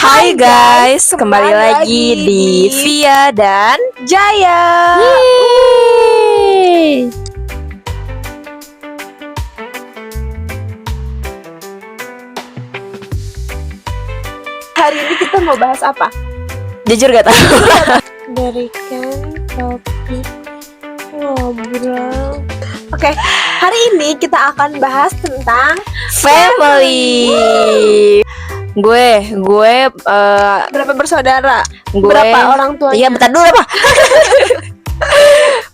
Hai guys, kembali lagi di Via dan Jaya. Yeay. Hari ini kita mau bahas apa? Jujur gak tahu. Berikan topik ngobrol. Oke, hari ini kita akan bahas tentang Family. Gue berapa bersaudara, gue berapa orang tuanya. Iya, bentar dulu apa?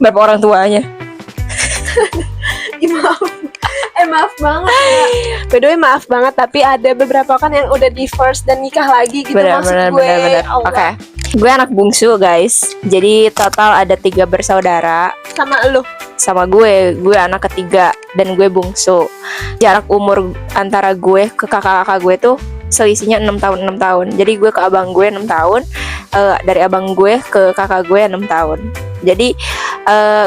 Berapa orang tuanya? Maaf banget ya. By the way, maaf banget, tapi ada beberapa kan yang udah divorce dan nikah lagi gitu. Benar. Allah. Oke. Gue anak bungsu guys. Jadi total ada 3 bersaudara. Sama lu. Sama gue anak ketiga dan gue bungsu. Jarak umur antara gue ke kakak-kakak gue tuh selisihnya 6 tahun. Jadi gue ke abang gue 6 tahun, dari abang gue ke kakak gue 6 tahun. Jadi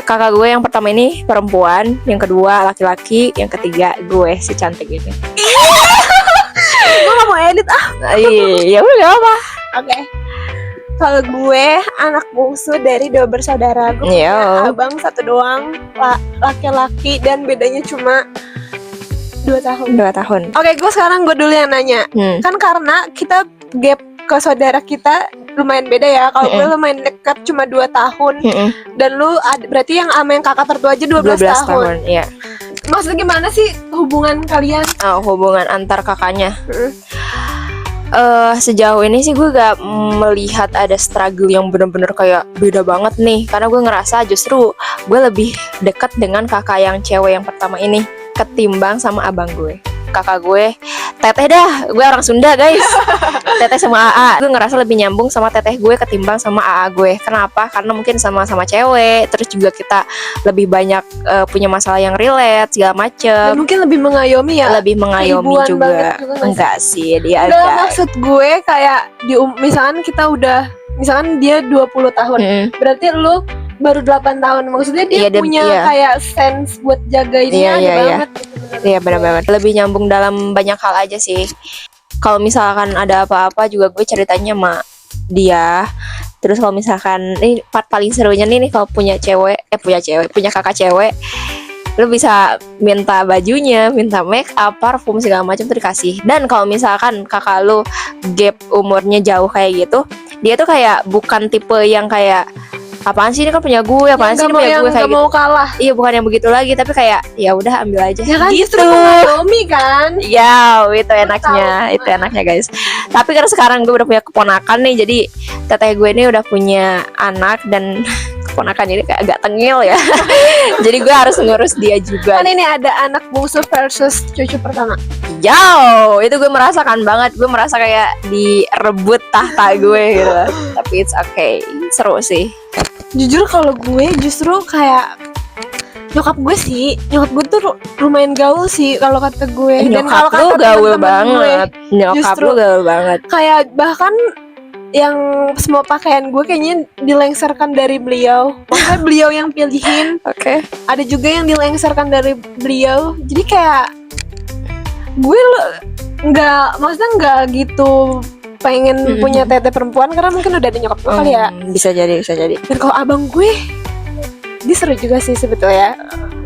kakak gue yang pertama ini perempuan, yang kedua laki-laki, yang ketiga gue si cantik ini. Gue gak mau edit Iya, udah gak apa. Oke. Kalau gue anak bungsu dari 2 bersaudara. Gue punya abang 1 doang, laki-laki, dan bedanya cuma 2 tahun. 2 tahun. Oke, gue dulu yang nanya. Kan karena kita gap ke saudara kita lumayan beda ya. Kalau gue lumayan dekat cuma 2 tahun. Dan lu berarti yang sama yang kakak tertua aja 12 tahun. Iya. Maksudnya gimana sih hubungan kalian? Hubungan antar kakaknya. Sejauh ini sih gue gak melihat ada struggle yang bener-bener kayak beda banget nih. Karena gue ngerasa justru gue lebih dekat dengan kakak yang cewek yang pertama ini ketimbang sama abang gue. Kakak gue teteh dah, gue orang Sunda guys. Teteh sama AA, gue ngerasa lebih nyambung sama teteh gue ketimbang sama AA gue. Kenapa? Karena mungkin sama-sama cewek. Terus juga kita lebih banyak punya masalah yang relate segala macem. Dan mungkin lebih mengayomi ya. Lebih mengayomi juga. Enggak sih, dia enggak, agak. maksud gue kayak misalkan kita udah, misalkan dia 20 tahun. Berarti lu baru 8 tahun. Maksudnya dia punya kayak sense buat jagainnya banget. Iya benar-benar. Lebih nyambung dalam banyak hal aja sih. Kalau misalkan ada apa-apa juga gue ceritanya sama dia. Terus kalau misalkan ini part paling serunya nih kalau punya kakak cewek, lu bisa minta bajunya, minta make up, parfum segala macam tuh dikasih. Dan kalau misalkan kakak lu gap umurnya jauh kayak gitu, dia tuh kayak bukan tipe yang kayak apaan sih ini kan punya gue, apaan sih ini punya gue kayak gitu. Mau kalah. Iya, bukan yang begitu lagi, tapi kayak ya udah ambil aja. Ya kan gitu. justru mengayomi kan. Ya, itu enaknya guys. Tapi karena sekarang gue udah punya keponakan nih, jadi teteh gue ini udah punya anak dan keponakan ini kayak agak tengil ya. Jadi gue harus ngurus dia juga. Kan ini ada anak bungsu versus cucu pertama. Itu gue merasakan banget. Gue merasa kayak direbut tahta gue gitu. Tapi it's okay, seru sih. Jujur kalau gue justru kayak nyokap gue tuh lumayan gaul sih kalau kata gue. Dan kalau kata gaul banget. Nyokap lu gaul banget. Kayak bahkan yang semua pakaian gue kayaknya dilengsarkan dari beliau. Maksudnya beliau yang pilihin. Oke. Ada juga yang dilengsarkan dari beliau. Jadi kayak gue maksudnya nggak gitu pengen punya teteh perempuan karena mungkin udah ada nyokap gue kali ya. Bisa jadi. Dan kalau abang gue, dia seru juga sih sebetulnya.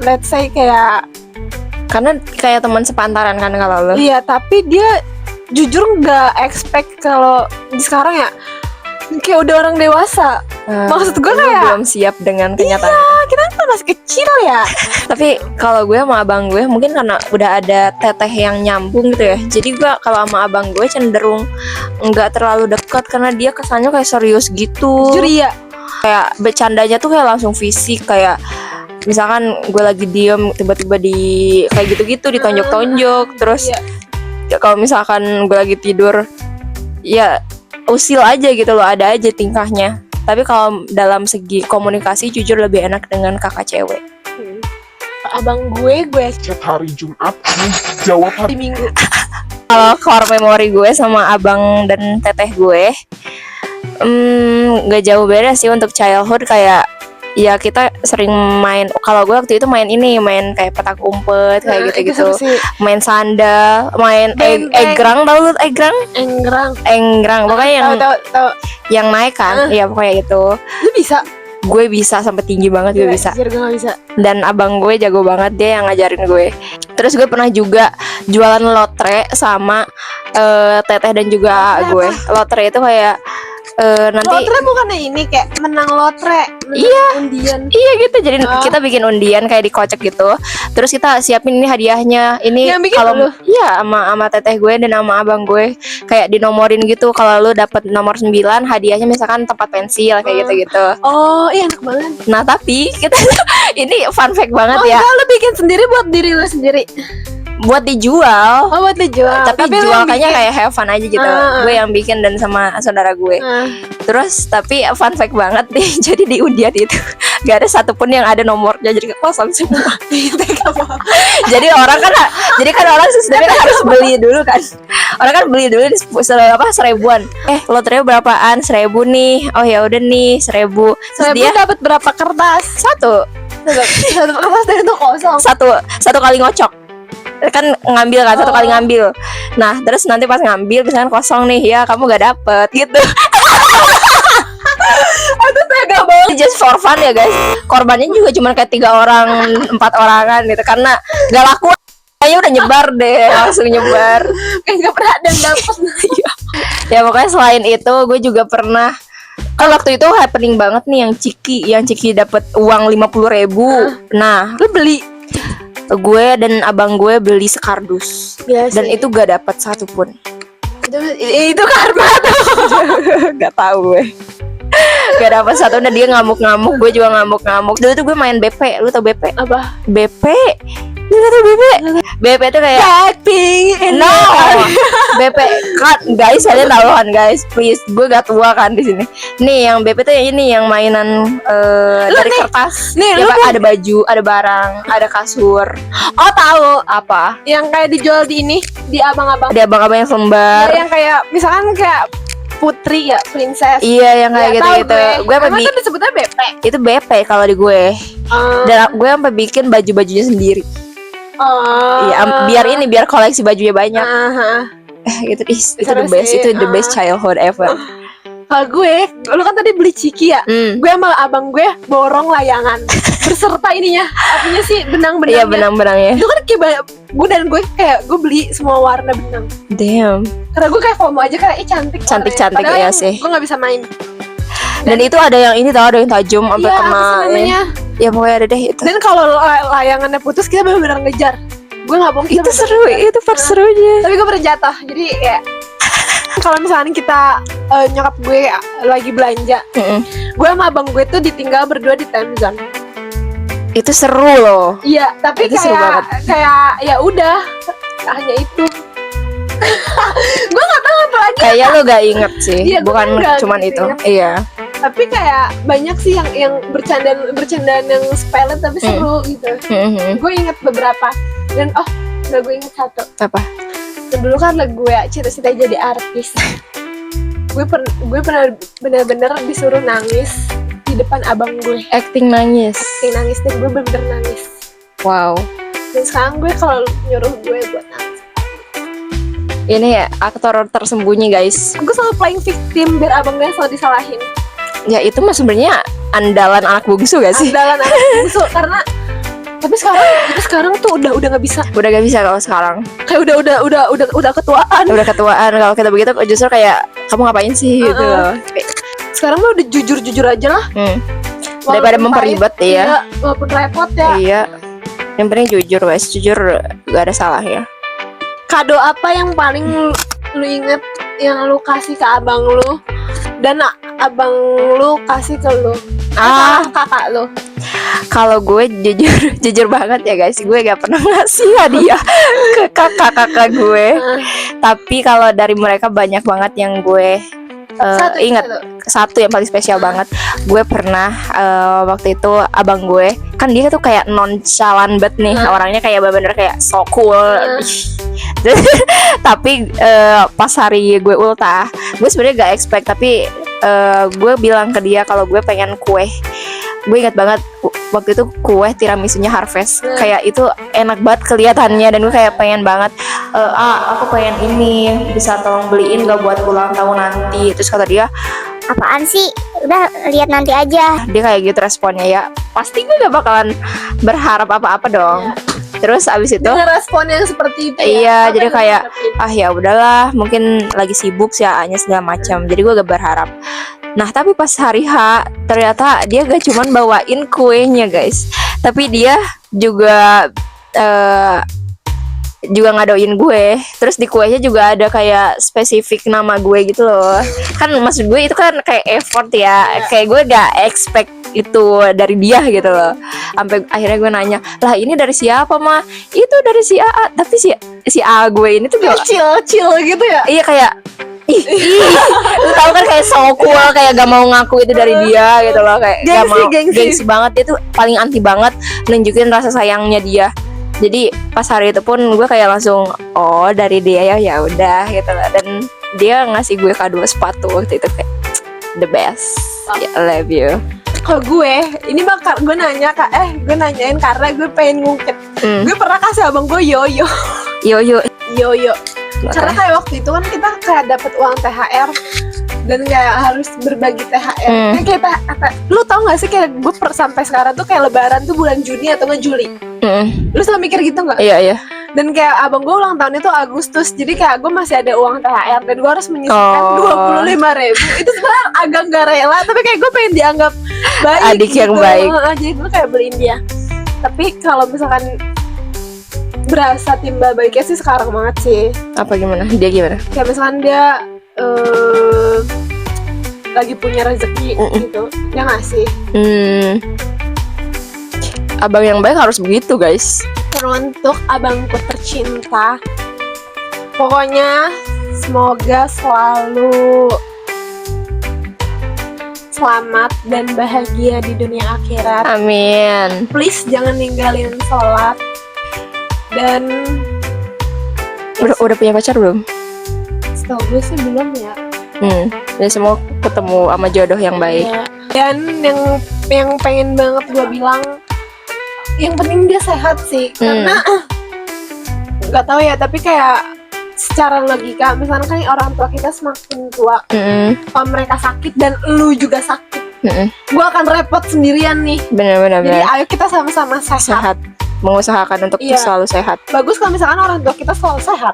Let's say kayak, karena kayak teman sepantaran kan kalau lo. Iya, tapi dia jujur nggak expect kalau di sekarang ya kayak udah orang dewasa. Maksud gue kayak belum siap dengan kenyataan. Iya, kita kan masih kecil ya. Tapi kalau gue sama abang gue mungkin karena udah ada teteh yang nyambung gitu ya. Jadi gue kalau sama abang gue cenderung nggak terlalu dekat karena dia kesannya kayak serius gitu. Jujur iya. Kayak bercandanya tuh kayak langsung fisik, kayak misalkan gue lagi diem tiba-tiba kayak gitu-gitu ditonjok-tonjok. Terus kalau misalkan gue lagi tidur ya usil aja gitu loh, ada aja tingkahnya. Tapi kalau dalam segi komunikasi jujur lebih enak dengan kakak cewek. Abang gue chat hari Jumat, jawab hari Minggu. Kalau core memori gue sama abang dan teteh gue gak jauh beda sih untuk childhood. Kayak ya kita sering main. Kalau gue waktu itu main kayak petak umpet kayak gitu-gitu, main sandal, main egrang. Tahu lu egrang? Enggrang pokoknya yang tahu. yang naik kan, ya pokoknya gitu. Lu bisa? Gue bisa sampai tinggi banget, gue bisa. Gue gak bisa. Dan abang gue jago banget, dia yang ngajarin gue. Terus gue pernah juga jualan lotre sama teteh dan juga gue. Lotre itu kayak nanti lotre bukannya ini kayak menang lotre, undian. Iya gitu. Jadi kita bikin undian kayak dikocek gitu. Terus kita siapin ini hadiahnya. Ini kalau iya sama teteh gue dan sama abang gue kayak dinomorin gitu. Kalau lu dapet nomor 9, hadiahnya misalkan tempat pensil kayak gitu-gitu. Oh, iya enak banget. Nah, tapi kita ini fun fact banget ya. Lu bikin sendiri buat diri lu sendiri? Buat dijual. Oh, buat dijual. Tapi jual kayaknya kayak have fun aja gitu. Gue yang bikin dan sama saudara gue. Terus tapi fun fact banget nih. Jadi di undian itu gak ada satupun yang ada nomornya, jadi kosong semua. Jadi orang sebenarnya harus beli dulu kan. Orang kan beli dulu seribuan. Lotre berapaan? 1.000 nih. Oh ya udah nih 1.000. Terus dia dapat berapa kertas? Satu kertas dari itu kosong. Satu kali ngocok. Kan ngambil kan, satu kali ngambil. Nah terus nanti pas ngambil misalkan kosong nih, ya kamu gak dapet gitu. Aduh tega banget. Just for fun ya guys. Korbannya juga cuma kayak 3 orang 4 orangan gitu. Karena gak laku, kayaknya udah nyebar deh. Langsung nyebar. Kayak gak pernah ada yang dapet. Ya pokoknya selain itu gue juga pernah. Kan waktu itu happening banget nih yang Ciki dapet uang 50.000. Nah lu beli? Gue dan abang gue beli sekardus. Dan itu gak dapet satupun. Itu karma tuh. Gak tahu gue. Gak dapet satu. Dan dia ngamuk-ngamuk, gue juga ngamuk-ngamuk. Dulu tuh gue main BP. Lu tau BP? Apa? BP. Lu gak tau BP? BP tuh kayak Blackpink. No. BP kan guys, kalian tahu kan guys, please. Gue gak tua kan di sini. Nih yang BP tuh ini yang mainan dari kertas. Nih, ada baju, ada barang, ada kasur. Oh tahu. Apa? Yang kayak dijual di ini, di abang-abang. Ada abang-abang yang selembar. Yang kayak misalkan kayak putri ya, princess. Iya yang kayak gitu-gitu. Gue apa itu disebutnya BP? Itu BP kalau di gue. Dan gue sampai bikin baju-bajunya sendiri. Iya, biar koleksi bajunya banyak. Itu the best, itu the best childhood ever. Kalau gue, lu kan tadi beli Ciki ya. Gue sama abang gue borong layangan berserta ininya, artinya sih benang-benangnya. Iya benang-benangnya. Itu kan kayak gue beli semua warna benang. Damn. Karena gue kayak FOMO aja kayak cantik ya sih. Gue nggak bisa main. Dan itu ada yang ini tau, ada yang tajam sampai kena. Ya pokoknya ada deh itu. Dan kalau layangannya putus kita benar-benar ngejar. Gue nggak bohong. Itu seru, itu part serunya. Tapi gue pernah jatuh. Jadi ya kalau misalnya kita nyokap gue lagi belanja, gue sama abang gue tuh ditinggal berdua di time zone. Itu seru loh. Iya, tapi itu kayak ya udah hanya itu. Gue nggak tahu apa lagi. Kayaknya lo gak inget sih, ya, bukan cuman itu. Iya. Tapi kayak banyak sih yang bercandaan yang sepele tapi seru gitu. Gue inget beberapa dan udah gue inget satu. Apa? Dulu kan gue cita-cita jadi artis. gue pernah benar-benar disuruh nangis di depan abang gue. Acting nangis dan gue bener-bener nangis. Wow. Dan sekarang gue kalau nyuruh gue buat nangis. Ini ya aktor tersembunyi guys. Gue selalu playing victim biar abang gue selalu disalahin. Ya itu mah sebenarnya andalan anak bungsu gak sih? Andalan anak bungsu karena tapi sekarang tuh udah nggak bisa. Udah nggak bisa kalau sekarang. Kayak udah ketuaan. Udah ketuaan kalau kita begitu justru kayak kamu ngapain sih gitu loh. Sekarang mah udah jujur aja lah. Daripada memperibet ya. Iya, walaupun repot ya. Iya. Yang penting jujur guys, jujur gak ada salah ya. Kado apa yang paling lu inget yang lu kasih ke abang lu dan abang lu kasih ke lu? Kakak lu. Kalau gue jujur banget ya guys, gue gak pernah ngasih hadiah ke kakak-kakak gue. Tapi kalau dari mereka banyak banget yang gue ingat. Satu yang paling spesial banget. Gue pernah waktu itu abang gue kan dia tuh kayak nonchalant banget nih, orangnya kayak bener-bener kayak so cool. Tapi pas hari gue ultah, gue sebenarnya gak expect, tapi gue bilang ke dia kalau gue pengen kue gue ingat banget waktu itu kue tiramisunya Harvest, kayak itu enak banget kelihatannya, dan gue kayak pengen banget, aku pengen ini, bisa tolong beliin gak buat ulang tahun nanti. Terus kata dia, Apaan sih? Udah lihat nanti aja. dia kayak gitu responnya, ya pasti gue gak bakalan berharap apa-apa dong. Terus abis itu Dengan respon yang seperti itu iya, apa jadi yang kayak diharapin? ya udahlah, mungkin lagi sibuk sih A-nya segala macam. Jadi gue gak berharap. Nah, tapi pas hari H ternyata dia gak cuman bawain kuenya, guys. Tapi dia juga juga ngadoin gue. Terus di kuenya juga ada kayak spesifik nama gue gitu loh. Kan maksud gue itu kan kayak effort ya. Kayak gue gak expect itu dari dia gitu loh. Sampai akhirnya gue nanya, "Lah, ini dari siapa, Ma?" "Itu dari si A." Tapi si A gue ini tuh gak, Chill gitu ya. iya kayak ih, lu tau kan kayak so cool, kayak gak mau ngaku itu dari dia gitu loh, kayak gak mau, gengsi banget. Dia tuh paling anti banget nunjukin rasa sayangnya dia. Jadi pas hari itu pun gue kayak langsung, oh dari dia ya udah gitu loh. Dan dia ngasih gue kado sepatu waktu itu, kayak the best. I love you. Kalau gue, ini bakal gue nanyain karena gue pengen ngungkit. Gue pernah kasih abang gue yoyo. Yo. Karena kayak waktu itu kan kita kayak dapat uang THR dan kayak harus berbagi THR. Kayak lu tau gak sih kayak gue sampai sekarang tuh kayak Lebaran tuh bulan Juni atau nggak Juli. Lu selalu mikir gitu nggak? Iya. Dan kayak abang gue ulang tahunnya tuh Agustus, jadi kayak gue masih ada uang THR dan gue harus menyisihkan 25.000. Itu sebenarnya agak nggak rela, tapi kayak gue pengen dianggap baik, Adik yang gitu. baik. Jadi gue kayak beliin dia. Tapi kalau misalkan berasa timbal baiknya sih sekarang banget sih. Apa gimana? Dia gimana? Kayak misalkan dia lagi punya rezeki gitu, dia ngasih. Abang yang baik harus begitu, guys. Teruntuk abangku tercinta, pokoknya semoga selalu selamat dan bahagia di dunia akhirat. Amin. Please jangan ninggalin sholat. Dan Udah punya pacar belum? setahu gue sih belum ya. Dan semua ketemu sama jodoh yang baik. Ya. Dan yang pengen banget gue bilang, yang penting dia sehat sih. Karena nggak tahu ya, tapi kayak secara logika, misalnya kan orang tua kita semakin tua, kalau mereka sakit dan lu juga sakit, gue akan repot sendirian nih. Benar. Jadi ayo kita sama-sama sehat. Mengusahakan untuk selalu sehat. Bagus kalau misalkan orang tua kita selalu sehat.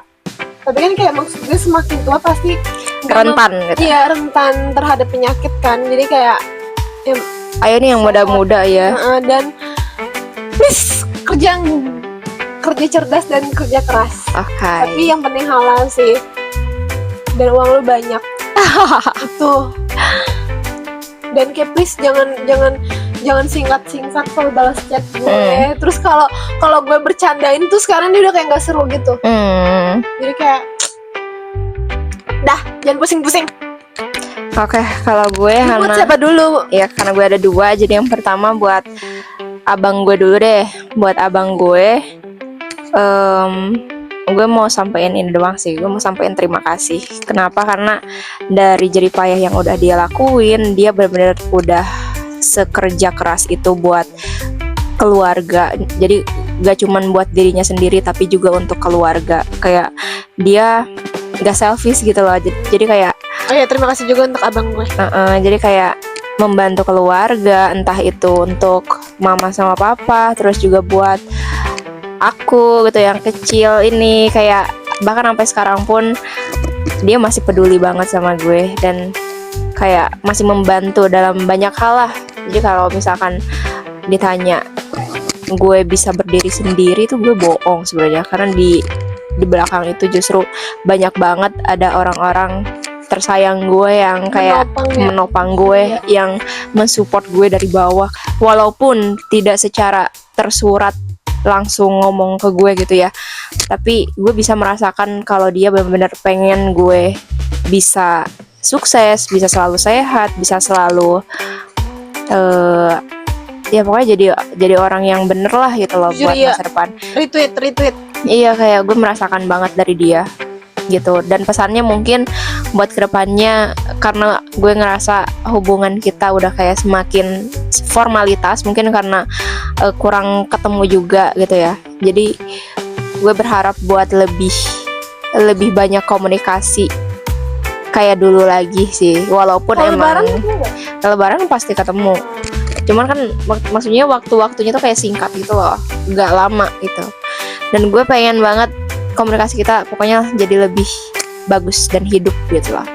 Tapi kan kayak maksud gue semakin tua pasti Rentan gitu. Iya, rentan terhadap penyakit kan. Jadi kayak Ayo nih yang muda-muda ya. Dan please kerja cerdas dan kerja keras. Oke. Tapi yang penting halal sih. Dan uang lu banyak. Itu. Dan kayak please jangan singkat-singkat kalau balas chat gue. Terus kalau gue bercandain tuh sekarang dia udah kayak nggak seru gitu. Jadi kayak dah, jangan pusing-pusing. Oke, kalau gue Buat siapa dulu? Ya karena gue ada dua. Jadi yang pertama buat abang gue dulu deh. Buat abang gue, gue mau sampein ini doang sih. Gue mau sampein terima kasih. Kenapa? Karena dari jerih payah yang udah dia lakuin, dia benar-benar udah sekerja keras itu buat keluarga. Jadi gak cuman buat dirinya sendiri, tapi juga untuk keluarga. Kayak dia gak selfish gitu loh. Jadi kayak Oh ya, terima kasih juga untuk abang gue. jadi kayak membantu keluarga, entah itu untuk mama sama papa, terus juga buat aku gitu yang kecil ini, kayak bahkan sampai sekarang pun dia masih peduli banget sama gue dan kayak masih membantu dalam banyak hal lah. Jadi kalau misalkan ditanya gue bisa berdiri sendiri, itu gue bohong sebenarnya, karena di belakang itu justru banyak banget ada orang-orang tersayang gue yang kayak menopang gue, yang mensupport gue dari bawah, walaupun tidak secara tersurat langsung ngomong ke gue gitu ya, tapi gue bisa merasakan kalau dia benar-benar pengen gue bisa sukses, bisa selalu sehat, bisa selalu ya pokoknya jadi orang yang bener lah gitu loh. Buat masa depan. Retweet. Iya, kayak gue merasakan banget dari dia gitu. Dan pesannya mungkin buat kedepannya, karena gue ngerasa hubungan kita udah kayak semakin formalitas, mungkin karena kurang ketemu juga gitu ya. Jadi gue berharap buat lebih banyak komunikasi kayak dulu lagi sih, walaupun emang Lebaran pasti ketemu, cuman kan maksudnya waktunya tuh kayak singkat gitu loh, nggak lama gitu. Dan gue pengen banget komunikasi kita pokoknya jadi lebih bagus dan hidup gitu lah.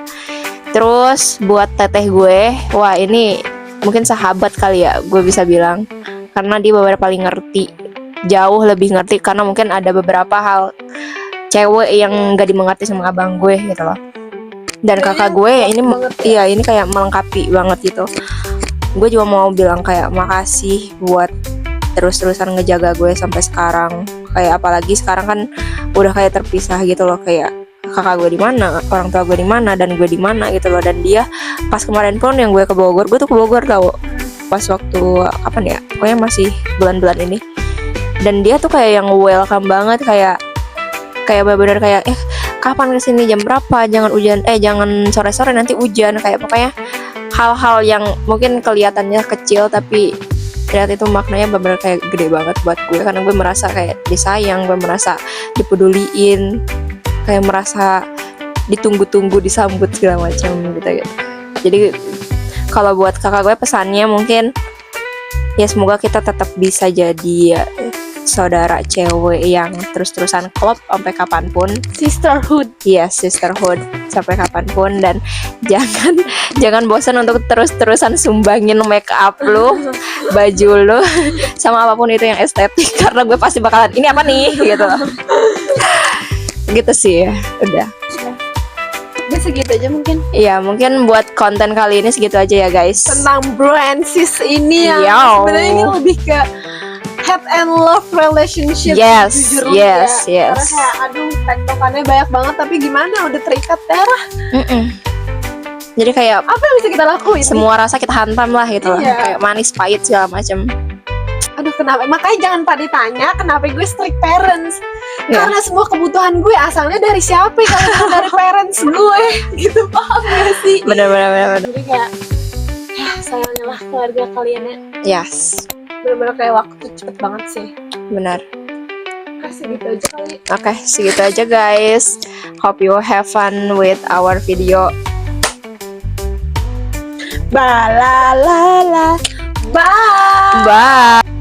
Terus buat teteh gue, wah ini mungkin sahabat kali ya gue bisa bilang, karena dia beberapa paling ngerti, jauh lebih ngerti, karena mungkin ada beberapa hal cewek yang gak dimengerti sama abang gue gitu loh. Dan kakak gue ini iya ini kayak melengkapi banget gitu. Gue juga mau bilang kayak makasih buat terus-terusan ngejaga gue sampai sekarang. Kayak apalagi sekarang kan udah kayak terpisah gitu loh, kayak kakak gue di mana, orang tua gue di mana, dan gue di mana gitu loh. Dan dia pas kemarin pun yang gue ke Bogor, gue tuh ke Bogor tau pas waktu kapan ya, pokoknya masih bulan-bulan ini. Dan dia tuh kayak yang welcome banget, kayak bener-bener kayak kapan kesini, jam berapa, jangan sore-sore nanti hujan, kayak pokoknya hal-hal yang mungkin kelihatannya kecil tapi ternyata itu maknanya bener-bener kayak gede banget buat gue, karena gue merasa kayak disayang, gue merasa dipeduliin, kayak merasa ditunggu-tunggu, disambut segala macam gitu. Jadi kalau buat kakak gue pesannya mungkin ya semoga kita tetap bisa jadi saudara cewek yang terus-terusan klop sampai kapanpun, sisterhood. Yes, sisterhood sampai kapanpun. Dan jangan bosan untuk terus-terusan sumbangin make up lu, baju lu, sama apapun itu yang estetik, karena gue pasti bakalan ini apa nih gitu. Gitu sih ya, udah. Udah segitu aja mungkin. Iya, mungkin buat konten kali ini segitu aja ya guys. Tentang bro and sis ini yang Yo. sebenarnya ini lebih ke hate and love relationship. Yes, jujur yes, ya. yes. Karena kayak aduh tektokannya banyak banget, tapi gimana udah terikat darah. Jadi kayak Apa yang bisa kita lakuin? semua rasa kita hantam lah gitu lah. Iya. Kayak manis, pahit segala macam. Aduh kenapa? Makanya jangan pada tanya kenapa gue strict parents. Iya. Karena semua kebutuhan gue asalnya dari siapa? Kalau dari parents gue, gitu, paham gak sih? Bener. Jadi kayak ya sayangnya lah keluarga kalian ya. Yes, Bener-bener kayak waktu cepet banget sih. benar. Kasih gitu aja kali. Oke, segitu aja guys. Hope you have fun with our video. Bye. Bye.